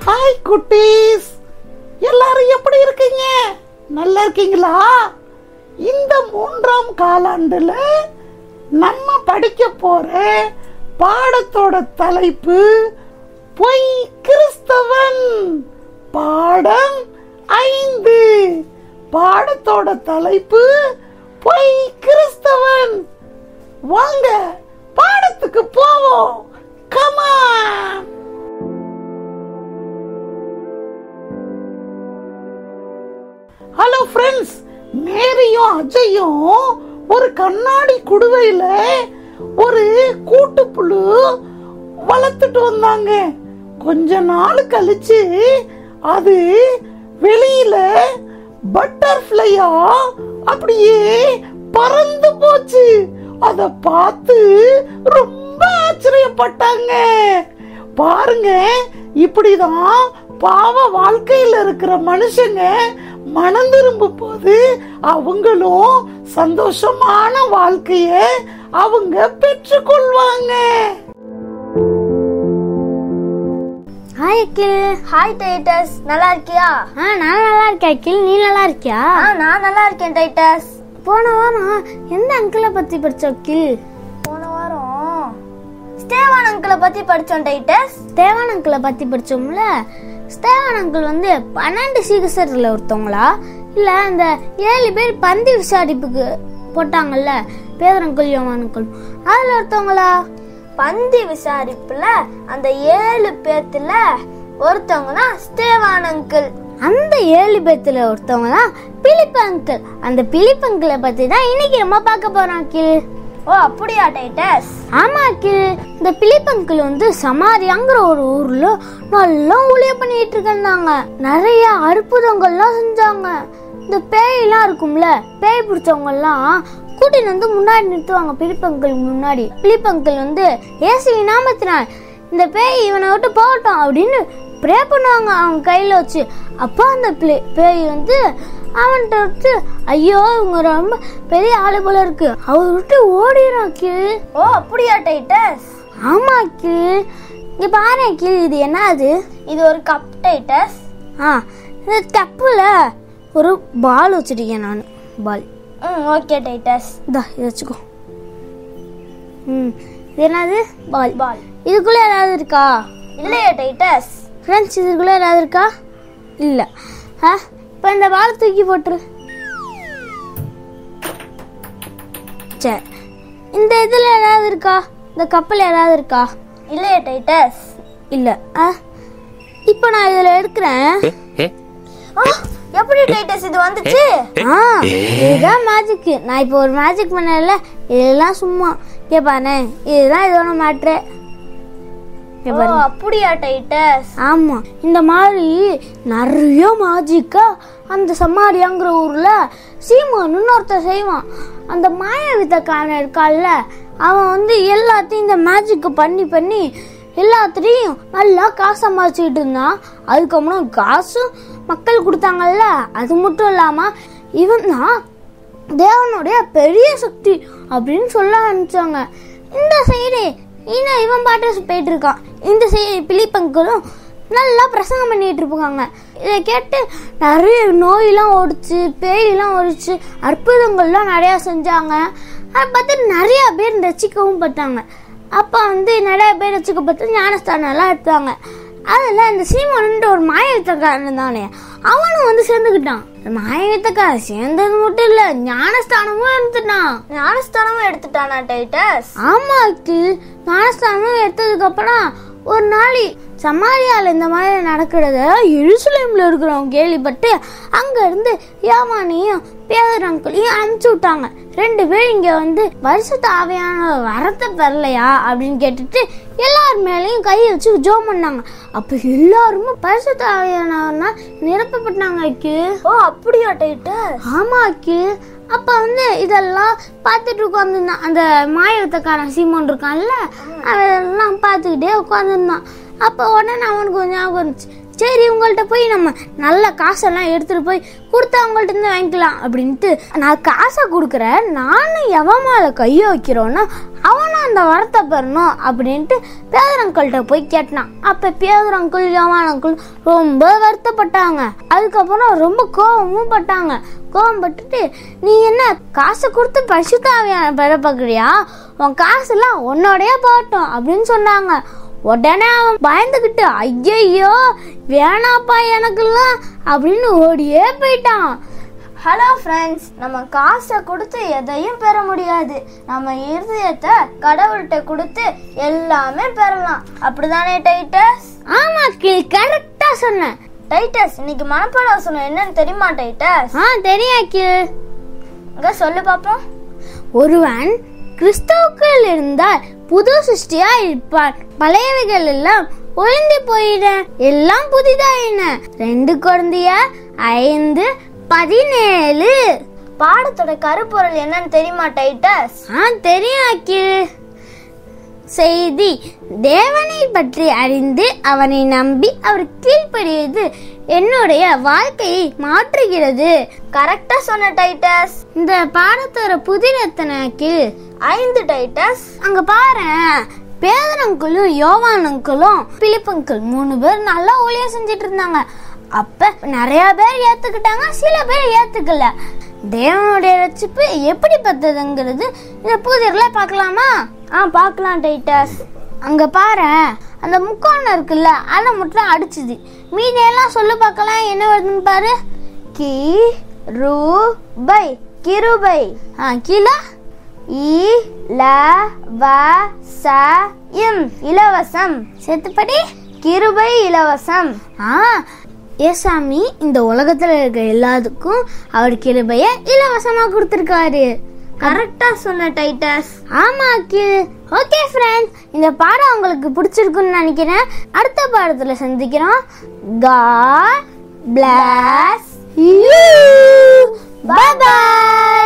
Hi குட்டீஸ், எல்லாரும் எப்படி இருக்கீங்க? நல்லா இருக்கீங்களா? இந்த 3ஆம் காலாண்டுல நம்ம படிக்க போற பாடத்தோட தலைப்பு பொய் கிறிஸ்தவன். பாடம் 5. பாடத்தோட தலைப்பு பொய் கிறிஸ்தவன். வாங்க பாடத்துக்கு போவோம். Come on. ஹலோ ஃப்ரெண்ட்ஸ், மேரியும் அஜயும் ஒரு கண்ணாடி குடுவையில ஒரு கூட்டுப்புழு வளர்த்துட்டு வந்தாங்க. கொஞ்ச நாள் கழிச்சு அது வெளியில பட்டர்ஃப்ளையா அப்படியே பறந்து போச்சு. அத பார்த்து ரொம்ப ஆச்சரியப்பட்டாங்க. பாருங்க, இப்படிதான் பாவ வாழ்க்கையில இருக்கிற மனுஷங்க மனம் திரும்பும் போது அவங்களும் சந்தோஷமான வாழ்க்கைய அவங்க பெற்றுக்கொள்வாங்க. ஹாய் அகில். ஹாய் டைட்டஸ், நல்லா இருக்கியா? நான் நல்லா இருக்கேன் அகில், நீ நல்லா இருக்கியா? நான் நல்லா இருக்கேன் டைட்டஸ். போன வாரம் எந்த அங்கிளை பத்தி படிச்ச அகில்? போன வாரம் ஸ்டேவான் அங்கிளை பத்தி படிச்சோம் டைட்டஸ். ஸ்டேவான் அங்கிளை பத்தி படிச்சோம்ல. ஸ்டேவான் அங்கிள் வந்து 12 சீசர்ல ஒருத்தவங்களா, இல்ல அந்த 7 பேர் பந்தி விசாரிப்புக்கு போட்டாங்கல்ல, பேதர் அங்கிள் யோவான் அங்கிள், அதுல ஒருத்தவங்களா? பந்தி விசாரிப்புல அந்த 7 பேத்துல ஒருத்தவங்க தான் ஸ்டேவான் அங்கிள். அந்த 7 பேத்துல ஒருத்தவங்க தான் பிலிப் அங்கிள். அந்த பிலிப் அங்கிளை பத்தி தான் இன்னைக்கு நம்ம பார்க்க போறோம் அகில். ஓ அப்படியா டைட்டஸ்? ஆமா அகில், இந்த பிலிப் அங்கிள் வந்து சமாரியாங்கிற ஒரு ஊர்ல நல்லா ஊழியம் பண்ணிட்டு இருந்தாங்க. நிறைய அற்புதங்கள்லாம் செஞ்சாங்க. இந்த பேயெல்லாம் இருக்கும்ல, பேய் பிடிச்சவங்க எல்லாம் கூட்டிட்டு வந்து முன்னாடி நிறுத்துவாங்க பிலிப் அங்கிள் முன்னாடி. பிலிப் அங்கிள் வந்து இயேசுவின் நாமத்தினால் இந்த பேய் இவனை விட்டு போகட்டும் அப்படின்னு ப்ரே பண்ணுவாங்க அவங்க கையில வச்சு. அப்ப அந்த பேய் வந்து அவன்கிட்ட விட்டு, ஐயோ இவங்க ரொம்ப பெரிய ஆளு போல இருக்கு, அவர் விட்டு ஓடிடும் அகில். ஓ அப்படியா டைட்டஸ்? ஆமா அகில், இங்க பாரு அகில், இது என்னது? இது ஒரு கப் டைட்டஸ். இந்த கப்புல ஒரு பால் வச்சிருக்கேன் நான். பால். Okay Titus. இதை வச்சுக்கோ. இது என்னது? பால். பால். இதுக்குள்ள ஏதாவது இருக்கா? இல்லையா டைட்டஸ்? ஃப்ரெண்ட்ஸ், இதுக்குள்ள ஏதாவது இருக்கா? இல்ல. இப்ப இந்த பால் தூக்கி போட்டுரு. சரி, இந்த இதுல ஏதாவது இருக்கா? இந்த கப்பல் ஏதாவது இருக்கா? இல்லையா டைட்டஸ்? இல்ல. இப்ப நான் இதுல எடுக்கிறேன். எப்படி டைட்டஸ் இது வந்துச்சு? இதுதான் மேஜிக். நான் இப்ப ஒரு மேஜிக் பண்ணல, இதெல்லாம் சும்மா கேப்பானே. இதுதான் இதோட மேட்ரு. அப்படியா டைட்டஸ்? ஆமா, இந்த மாதிரி நிறைய மேஜிக்கா அந்த சமாரியாங்கிற ஊர்ல சீமான் ஒருத்தர் செய்வான். அந்த மாய வித்தக்காரன் இருக்கான்ல, அவன் வந்து எல்லாத்தையும் இந்த மேஜிக் பண்ணி பண்ணி எல்லாத்திலையும் நல்லா காசு சம்பாதிச்சுக்கிட்டு இருந்தான். அதுக்கப்புறம் காசும் மக்கள் கொடுத்தாங்கல்ல, அது மட்டும் இல்லாம இவன் தான் தேவனுடைய பெரிய சக்தி அப்படின்னு சொல்ல ஆரம்பிச்சாங்க. இந்த சைடு இவன் பாட்டு போயிட்டு இருக்கான், இந்த சைடு பிலிப் அங்கிளும் நல்லா பிரசங்கம் பண்ணிட்டு இருப்பாங்க. இதை கேட்டு நிறைய நோயெல்லாம் ஓடிச்சு, பேயெல்லாம் ஓடிச்சு, அற்புதங்கள்லாம் நிறைய செஞ்சாங்க. அதை பார்த்து நிறைய பேர் ரசிக்கவும் பட்டாங்க. அப்ப வந்து நிறைய பேர் ரசிக்கப்பட்டு ஞானஸ்தானம் எல்லாம் எடுத்தாங்க. அதுல இந்த சீமான் ஒரு மாய வித்தக்காரன் தானே, அவனும் வந்து சேர்ந்துக்கிட்டான். மாய வித்தக்காரன் சேர்ந்தது மட்டும் இல்ல, ஞானஸ்தானமும் எடுத்துட்டானா டைட்டஸ்? ஆமா அகில், ஞானஸ்தானமும் எடுத்ததுக்கு அப்புறம் ஒரு நாள் சமாரியால இந்த மாதிரி நடக்கிறத எருசலேம்ல இருக்கிறவங்க கேள்விப்பட்டு அங்க இருந்து யோவானையும் பேதர் அங்கிளையும் அனுப்பிச்சு விட்டாங்க. 2 பேரும் இங்க வந்து பரிசுத்த ஆவியான வரத்தை பெறலையா அப்படின்னு கேட்டுட்டு எல்லார் மேலையும் கை வச்சு ஜெபம் பண்ணாங்க. அப்ப எல்லாருமே பரிசுத்த ஆவியானவர்னா நிரப்பப்பட்டாங்க அகில். ஓ அப்படியா டைட்டஸ்? ஆமா அகில். அப்ப வந்து இதெல்லாம் பார்த்துட்டு உட்காந்துருந்தான் அந்த மாயவத்தக்காரன் சீமோன் இருக்கான்ல, அவன் எல்லாம் பார்த்துக்கிட்டே உட்காந்துருந்தான். அப்ப உடனே அவனுக்கு கொஞ்சம் ஞாபகம் இருந்துச்சு, சரி உங்கள்கிட்ட போய் நம்ம நல்ல காசெல்லாம் எடுத்துட்டு போய் கொடுத்தா அவங்கள்ட்ட இருந்து வாங்கிக்கலாம் அப்படின்ட்டு நான் காசை கொடுக்குறேன், நானும் எவன் மேல கையை வைக்கிறோன்னா அவனும் அந்த வரத்தை பெறணும் அப்படின்ட்டு பேதர் அங்கிள்கிட்ட போய் கேட்டான். அப்ப பேதர் அங்கிள் யோவான் அங்கிள் ரொம்ப வருத்தப்பட்டாங்க. அதுக்கப்புறம் ரொம்ப கோபமும் பட்டாங்க. கோபம் பட்டுட்டு, நீ என்ன காசை கொடுத்து பரிசுத்த ஆவியான பெற பார்க்குறியா? உன் காசுலாம் உன்னோடைய போட்டோம் அப்படின்னு சொன்னாங்க. உடனே அவன் பயந்துகிட்டு, ஐயோ வேணாப்பா எனக்குலாம் அப்படின்னு ஓடியே போயிட்டான். ஹலோ ஃப்ரெண்ட்ஸ், நம்ம காசை கொடுத்து எதையும் பெற முடியாது. நம்ம இருதயத்தை கடவுள்கிட்ட கொடுத்து எல்லாமே பெறலாம். அப்படிதானே டைட்டஸ்? ஆமா கில், கரெக்டா சொன்னேன். டைட்டஸ், இன்னைக்கு மனப்பாட வசனம் என்னன்னு தெரியுமா டைட்டஸ்? தெரியும் கில். இங்க சொல்லு பாப்போம். ஒருவன் கிறிஸ்துவுக்குள் இருந்தால் புது சிருஷ்டியா இருப்பான், பழையவைகள் எல்லாம் ஒழிந்து போயின, எல்லாம் புதிதாயின. 2 கொரிந்தியர் 5:17. பாடத்தோட கருப்பொருள் என்னன்னு தெரியுமா டைட்டஸ்? தெரியும் அக்கில். செய்தி, தேவனை பற்றி அறிந்து அவனை நம்பி அவர் கீழ்ப்படியது என்னுடைய வாழ்க்கையை மாற்றுகிறது. கரெக்டா சொன்ன டைட்டஸ். இந்த பாடத்தோட புதிரத்தனக்கு 5 டைட்டஸ். அங்க பாரு, பேதர் அங்கிளும் யோவான் அங்கிளும் பிலிப் அங்கிள் 3 பேர் நல்லா ஊழியம் செஞ்சிட்டு இருந்தாங்க. அப்ப நிறைய பேர் ஏத்துக்கிட்டாங்க, சில பேர் ஏத்துக்கல. தேவனுடைய ரட்சிப்பு எப்படி பத்ததுங்கிறது இந்த புதிர்ல பார்க்கலாமா? பார்க்கலாம் டைட்டஸ். அங்க பாரு, அந்த முக்கோணம் இருக்குல்ல, அதை மட்டும் அடிச்சுது. மீதியெல்லாம் சொல்லு பார்க்கலாம், என்ன வருதுன்னு பாரு. கிருபை, கிருபை. கீழே இலவசம், இலவசம். சேர்த்துப்படி கிருபை, இலவசம். ஏசாமி இந்த உலகத்துல இருக்க எல்லாத்துக்கும் அவர் கிருபைய இலவசமா கொடுத்திருக்காரு. கரெக்டா சொன்ன டைட்டஸ். ஆமா அக்கில். ஓகே ஃப்ரெண்ட்ஸ், இந்த பாடம் உங்களுக்கு பிடிச்சிருக்குன்னு நினைக்கிறேன். அடுத்த பாடத்துல சந்திக்கிறோம். God bless you. Bye bye.